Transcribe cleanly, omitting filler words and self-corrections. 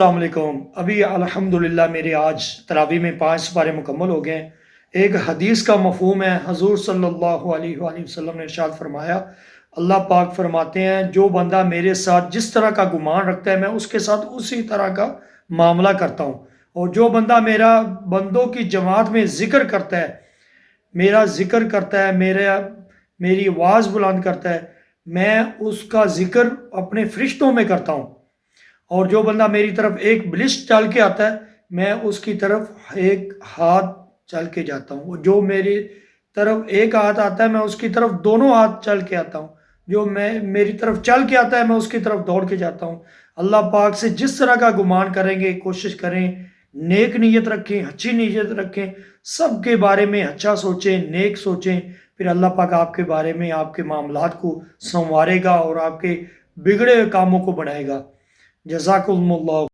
अस्सलामुअलैकुम। अभी अल्हम्दुलिल्लाह मेरे आज तरावी में 5 सिपारे मुकम्मल हो गए हैं। एक हदीस का मफ़हूम है, हज़ूर सल्लल्लाहु अलैहि वसल्लम ने इरशाद फरमाया, अल्लाह पाक फरमाते हैं, जो बंदा मेरे साथ जिस तरह का गुमान रखता है मैं उसके साथ उसी तरह का मामला करता हूँ। और जो बंदा मेरा बंदों की जमात में ज़िक्र करता है, मेरा ज़िक्र करता है, मेरी आवाज़ बुलंद करता है, मैं उसका ज़िक्र अपने फ़रिश्तों में करता हूँ। और जो बंदा मेरी तरफ एक बिलिस्ट चल के आता है, मैं उसकी तरफ एक हाथ चल के जाता हूँ। जो मेरी तरफ एक हाथ आता है, मैं उसकी तरफ दोनों हाथ चल के आता हूँ। जो मैं मेरी तरफ चल के आता है, मैं उसकी तरफ दौड़ के जाता हूँ। अल्लाह पाक से जिस तरह का गुमान करेंगे, कोशिश करें, नेक नीयत रखें, अच्छी नीयत रखें, सबके बारे में अच्छा सोचें, नेक सोचें, फिर अल्लाह पाक आपके बारे में आपके मामलात को सँवारेगा और आपके बिगड़े हुए कामों को बढ़ाएगा। जज़ाकुमुल्लाह।